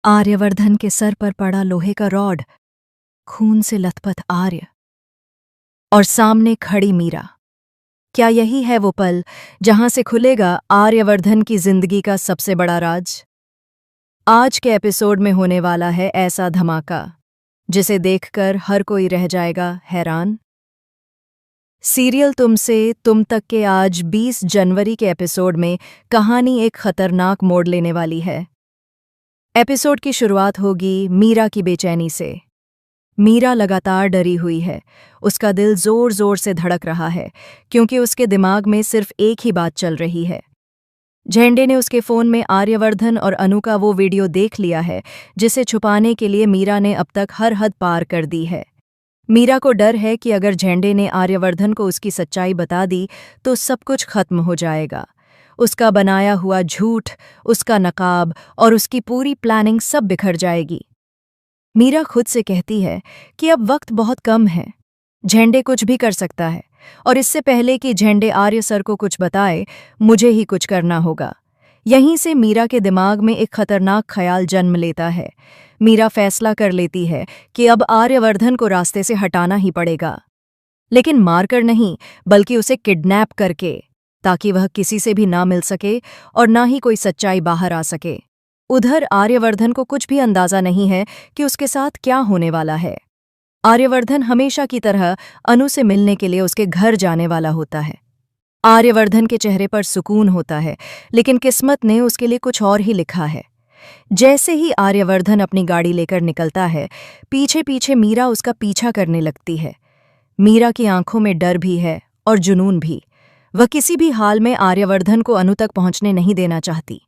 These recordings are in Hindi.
आर्यवर्धन के सर पर पड़ा लोहे का रॉड, खून से लथपथ आर्य और सामने खड़ी मीरा। क्या यही है वो पल जहां से खुलेगा आर्यवर्धन की जिंदगी का सबसे बड़ा राज? आज के एपिसोड में होने वाला है ऐसा धमाका जिसे देखकर हर कोई रह जाएगा हैरान। सीरियल तुम से तुम तक के आज 20 जनवरी के एपिसोड में कहानी एक खतरनाक मोड़ लेने वाली है। एपिसोड की शुरुआत होगी मीरा की बेचैनी से। मीरा लगातार डरी हुई है, उसका दिल जोर जोर से धड़क रहा है क्योंकि उसके दिमाग में सिर्फ एक ही बात चल रही है। झेंडे ने उसके फोन में आर्यवर्धन और अनु का वो वीडियो देख लिया है जिसे छुपाने के लिए मीरा ने अब तक हर हद पार कर दी है। मीरा को डर है कि अगर झेंडे ने आर्यवर्धन को उसकी सच्चाई बता दी तो सब कुछ खत्म हो जाएगा। उसका बनाया हुआ झूठ, उसका नकाब और उसकी पूरी प्लानिंग सब बिखर जाएगी। मीरा खुद से कहती है कि अब वक्त बहुत कम है, झेंडे कुछ भी कर सकता है और इससे पहले कि झेंडे आर्य सर को कुछ बताए, मुझे ही कुछ करना होगा। यहीं से मीरा के दिमाग में एक खतरनाक ख्याल जन्म लेता है। मीरा फैसला कर लेती है कि अब आर्यवर्धन को रास्ते से हटाना ही पड़ेगा, लेकिन मारकर नहीं बल्कि उसे किडनैप करके, ताकि वह किसी से भी ना मिल सके और ना ही कोई सच्चाई बाहर आ सके। उधर आर्यवर्धन को कुछ भी अंदाजा नहीं है कि उसके साथ क्या होने वाला है। आर्यवर्धन हमेशा की तरह अनु से मिलने के लिए उसके घर जाने वाला होता है। आर्यवर्धन के चेहरे पर सुकून होता है, लेकिन किस्मत ने उसके लिए कुछ और ही लिखा है। जैसे ही आर्यवर्धन अपनी गाड़ी लेकर निकलता है, पीछे पीछे मीरा उसका पीछा करने लगती है। मीरा की आंखों में डर भी है और जुनून भी। वह किसी भी हाल में आर्यवर्धन को अनु तक पहुंचने नहीं देना चाहती।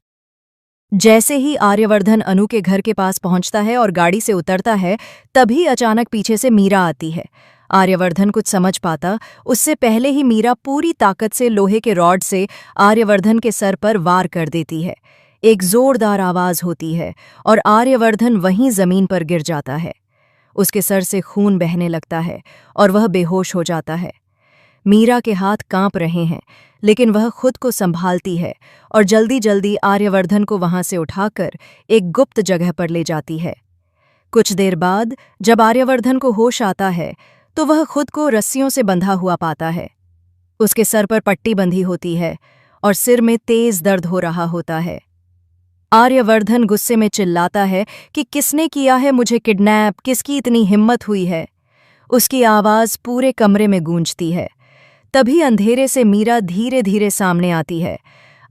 जैसे ही आर्यवर्धन अनु के घर के पास पहुंचता है और गाड़ी से उतरता है, तभी अचानक पीछे से मीरा आती है। आर्यवर्धन कुछ समझ पाता उससे पहले ही मीरा पूरी ताकत से लोहे के रॉड से आर्यवर्धन के सर पर वार कर देती है। एक जोरदार आवाज होती है और आर्यवर्धन वहीं जमीन पर गिर जाता है। उसके सर से खून बहने लगता है और वह बेहोश हो जाता है। मीरा के हाथ कांप रहे हैं, लेकिन वह खुद को संभालती है और जल्दी जल्दी आर्यवर्धन को वहां से उठाकर एक गुप्त जगह पर ले जाती है। कुछ देर बाद जब आर्यवर्धन को होश आता है तो वह खुद को रस्सियों से बंधा हुआ पाता है। उसके सर पर पट्टी बंधी होती है और सिर में तेज दर्द हो रहा होता है। आर्यवर्धन गुस्से में चिल्लाता है कि किसने किया है मुझे किडनैप, किसकी इतनी हिम्मत हुई है। उसकी आवाज पूरे कमरे में गूंजती है। तभी अंधेरे से मीरा धीरे धीरे सामने आती है।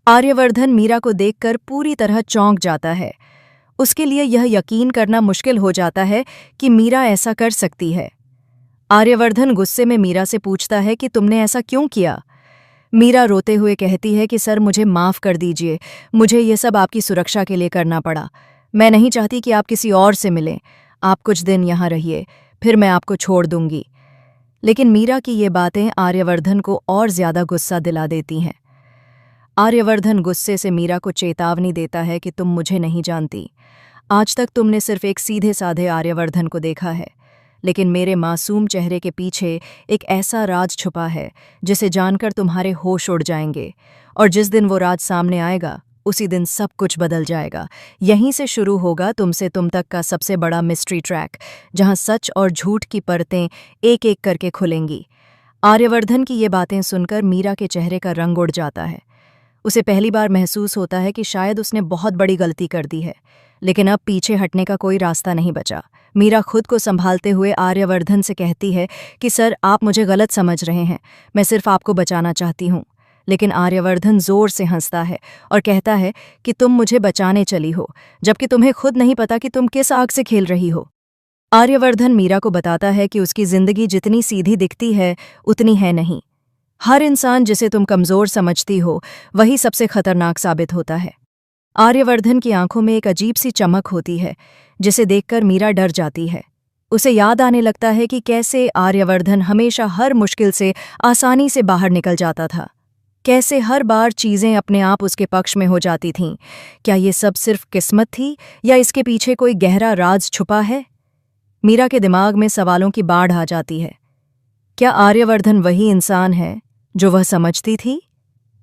आर्यवर्धन मीरा को देखकर पूरी तरह चौंक जाता है। उसके लिए यह यकीन करना मुश्किल हो जाता है कि मीरा ऐसा कर सकती है। आर्यवर्धन गुस्से में मीरा से पूछता है कि तुमने ऐसा क्यों किया। मीरा रोते हुए कहती है कि सर मुझे माफ़ कर दीजिए, मुझे ये सब आपकी सुरक्षा के लिए करना पड़ा। मैं नहीं चाहती कि आप किसी और से मिलें। आप कुछ दिन यहाँ रहिए, फिर मैं आपको छोड़ दूंगी। लेकिन मीरा की ये बातें आर्यवर्धन को और ज्यादा गुस्सा दिला देती हैं। आर्यवर्धन गुस्से से मीरा को चेतावनी देता है कि तुम मुझे नहीं जानती। आज तक तुमने सिर्फ एक सीधे साधे आर्यवर्धन को देखा है, लेकिन मेरे मासूम चेहरे के पीछे एक ऐसा राज छुपा है जिसे जानकर तुम्हारे होश उड़ जाएंगे। और जिस दिन वो राज सामने आएगा उसी दिन सब कुछ बदल जाएगा। यहीं से शुरू होगा तुमसे तुम तक का सबसे बड़ा मिस्ट्री ट्रैक, जहां सच और झूठ की परतें एक एक करके खुलेंगी। आर्यवर्धन की ये बातें सुनकर मीरा के चेहरे का रंग उड़ जाता है। उसे पहली बार महसूस होता है कि शायद उसने बहुत बड़ी गलती कर दी है, लेकिन अब पीछे हटने का कोई रास्ता नहीं बचा। मीरा खुद को संभालते हुए आर्यवर्धन से कहती है कि सर आप मुझे गलत समझ रहे हैं, मैं सिर्फ आपको बचाना चाहती हूँ। लेकिन आर्यवर्धन जोर से हंसता है और कहता है कि तुम मुझे बचाने चली हो, जबकि तुम्हें खुद नहीं पता कि तुम किस आग से खेल रही हो। आर्यवर्धन मीरा को बताता है कि उसकी जिंदगी जितनी सीधी दिखती है उतनी है नहीं। हर इंसान जिसे तुम कमजोर समझती हो वही सबसे खतरनाक साबित होता है। आर्यवर्धन की आंखों में एक अजीब सी चमक होती है जिसे देखकर मीरा डर जाती है। उसे याद आने लगता है कि कैसे आर्यवर्धन हमेशा हर मुश्किल से आसानी से बाहर निकल जाता था, कैसे हर बार चीजें अपने आप उसके पक्ष में हो जाती थीं। क्या ये सब सिर्फ किस्मत थी या इसके पीछे कोई गहरा राज छुपा है? मीरा के दिमाग में सवालों की बाढ़ आ जाती है। क्या आर्यवर्धन वही इंसान है जो वह समझती थी,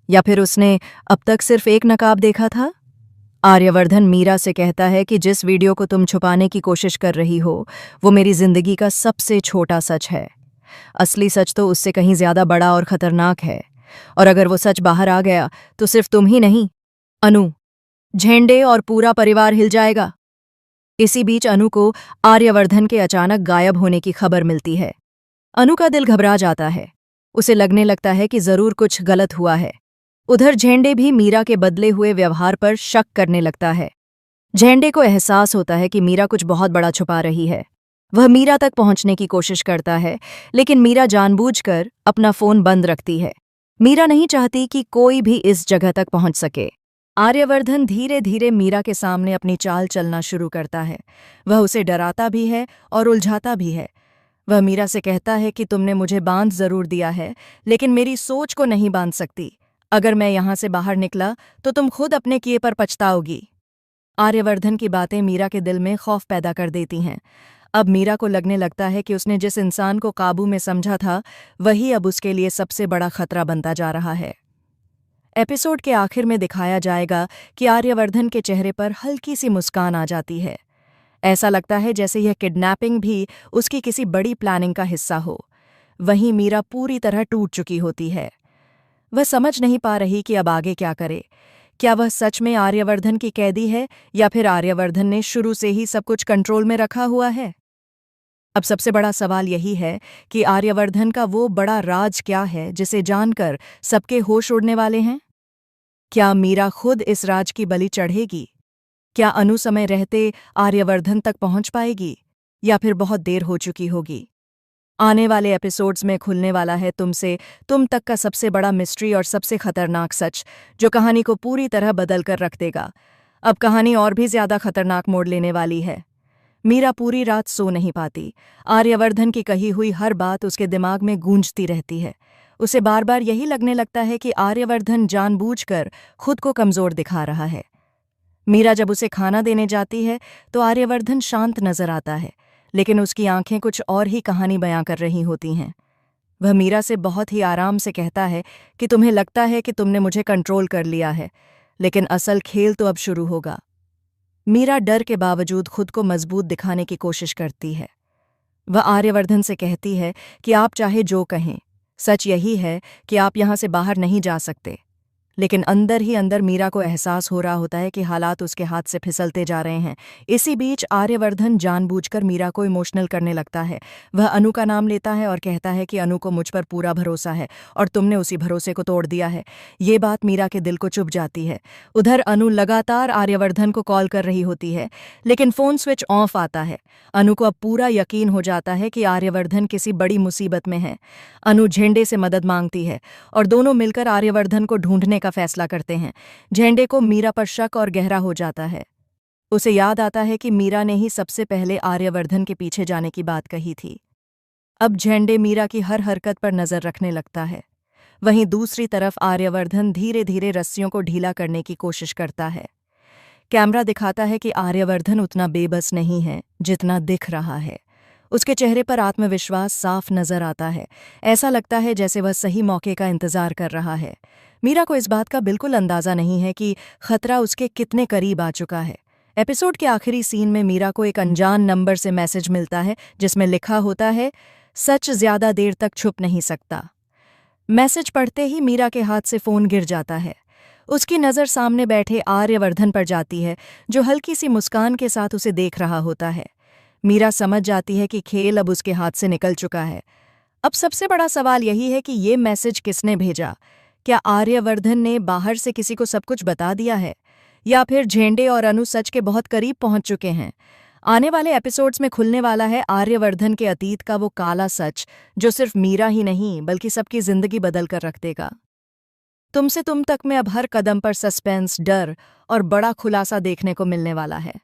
या फिर उसने अब तक सिर्फ एक नकाब देखा था? आर्यवर्धन मीरा से कहता है कि जिस वीडियो को तुम छुपाने की कोशिश कर रही हो वो मेरी जिंदगी का सबसे छोटा सच है। असली सच तो उससे कहीं ज्यादा बड़ा और खतरनाक है, और अगर वो सच बाहर आ गया तो सिर्फ तुम ही नहीं, अनु, झेंडे और पूरा परिवार हिल जाएगा। इसी बीच अनु को आर्यवर्धन के अचानक गायब होने की खबर मिलती है। अनु का दिल घबरा जाता है। उसे लगने लगता है कि जरूर कुछ गलत हुआ है। उधर झेंडे भी मीरा के बदले हुए व्यवहार पर शक करने लगता है। झेंडे को एहसास होता है कि मीरा कुछ बहुत बड़ा छुपा रही है। वह मीरा तक पहुंचने की कोशिश करता है, लेकिन मीरा जानबूझकर अपना फोन बंद रखती है। मीरा नहीं चाहती कि कोई भी इस जगह तक पहुंच सके। आर्यवर्धन धीरे धीरे मीरा के सामने अपनी चाल चलना शुरू करता है। वह उसे डराता भी है और उलझाता भी है। वह मीरा से कहता है कि तुमने मुझे बांध जरूर दिया है, लेकिन मेरी सोच को नहीं बांध सकती। अगर मैं यहां से बाहर निकला तो तुम खुद अपने किए पर पछताओगी। आर्यवर्धन की बातें मीरा के दिल में खौफ पैदा कर देती हैं। अब मीरा को लगने लगता है कि उसने जिस इंसान को काबू में समझा था वही अब उसके लिए सबसे बड़ा खतरा बनता जा रहा है। एपिसोड के आखिर में दिखाया जाएगा कि आर्यवर्धन के चेहरे पर हल्की सी मुस्कान आ जाती है। ऐसा लगता है जैसे यह किडनैपिंग भी उसकी किसी बड़ी प्लानिंग का हिस्सा हो। वहीं मीरा पूरी तरह टूट चुकी होती है। वह समझ नहीं पा रही कि अब आगे क्या करे। क्या वह सच में आर्यवर्धन की कैदी है, या फिर आर्यवर्धन ने शुरू से ही सब कुछ कंट्रोल में रखा हुआ है? अब सबसे बड़ा सवाल यही है कि आर्यवर्धन का वो बड़ा राज क्या है जिसे जानकर सबके होश उड़ने वाले हैं? क्या मीरा खुद इस राज की बलि चढ़ेगी? क्या अनु समय रहते आर्यवर्धन तक पहुंच पाएगी, या फिर बहुत देर हो चुकी होगी? आने वाले एपिसोड्स में खुलने वाला है तुम तक का सबसे बड़ा मिस्ट्री और सबसे खतरनाक सच, जो कहानी को पूरी तरह बदल कर रख देगा। अब कहानी और भी ज्यादा खतरनाक मोड़ लेने वाली है। मीरा पूरी रात सो नहीं पाती। आर्यवर्धन की कही हुई हर बात उसके दिमाग में गूंजती रहती है। उसे बार बार यही लगने लगता है कि आर्यवर्धन जानबूझकर खुद को कमजोर दिखा रहा है। मीरा जब उसे खाना देने जाती है तो आर्यवर्धन शांत नजर आता है, लेकिन उसकी आंखें कुछ और ही कहानी बयां कर रही होती हैं। वह मीरा से बहुत ही आराम से कहता है कि तुम्हें लगता है कि तुमने मुझे कंट्रोल कर लिया है, लेकिन असल खेल तो अब शुरू होगा। मीरा डर के बावजूद खुद को मजबूत दिखाने की कोशिश करती है। वह आर्यवर्धन से कहती है कि आप चाहे जो कहें, सच यही है कि आप यहां से बाहर नहीं जा सकते। लेकिन अंदर ही अंदर मीरा को एहसास हो रहा होता है कि हालात उसके हाथ से फिसलते जा रहे हैं। इसी बीच आर्यवर्धन जानबूझकर मीरा को इमोशनल करने लगता है। वह अनु का नाम लेता है और कहता है कि अनु को मुझ पर पूरा भरोसा है और तुमने उसी भरोसे को तोड़ दिया है। ये बात मीरा के दिल को चुभ जाती है। उधर अनु लगातार आर्यवर्धन को कॉल कर रही होती है, लेकिन फोन स्विच ऑफ आता है। अनु को अब पूरा यकीन हो जाता है कि आर्यवर्धन किसी बड़ी मुसीबत में है। अनु झेंडे से मदद मांगती है और दोनों मिलकर आर्यवर्धन को ढूंढने का फैसला करते हैं। झेंडे को मीरा पर शक और गहरा हो जाता है। उसे याद आता है कि मीरा ने ही सबसे पहले आर्यवर्धन के पीछे जाने की बात कही थी। अब झेंडे मीरा की हर हरकत पर नजर रखने लगता है। वहीं दूसरी तरफ आर्यवर्धन धीरे धीरे रस्सियों को ढीला करने की कोशिश करता है। कैमरा दिखाता है कि आर्यवर्धन उतना बेबस नहीं है जितना दिख रहा है। उसके चेहरे पर आत्मविश्वास साफ नजर आता है। ऐसा लगता है जैसे वह सही मौके का इंतजार कर रहा है। मीरा को इस बात का बिल्कुल अंदाजा नहीं है कि खतरा उसके कितने करीब आ चुका है। एपिसोड के आखिरी सीन में मीरा को एक अनजान नंबर से मैसेज मिलता है जिसमें लिखा होता है, सच ज्यादा देर तक छुप नहीं सकता। मैसेज पढ़ते ही मीरा के हाथ से फोन गिर जाता है। उसकी नज़र सामने बैठे आर्यवर्धन पर जाती है, जो हल्की सी मुस्कान के साथ उसे देख रहा होता है। मीरा समझ जाती है कि खेल अब उसके हाथ से निकल चुका है। अब सबसे बड़ा सवाल यही है कि ये मैसेज किसने भेजा? क्या आर्यवर्धन ने बाहर से किसी को सब कुछ बता दिया है, या फिर झेंडे और अनु सच के बहुत करीब पहुंच चुके हैं? आने वाले एपिसोड्स में खुलने वाला है आर्यवर्धन के अतीत का वो काला सच, जो सिर्फ मीरा ही नहीं बल्कि सबकी जिंदगी बदल कर रख देगा। तुम तक में अब हर कदम पर सस्पेंस, डर और बड़ा खुलासा देखने को मिलने वाला है।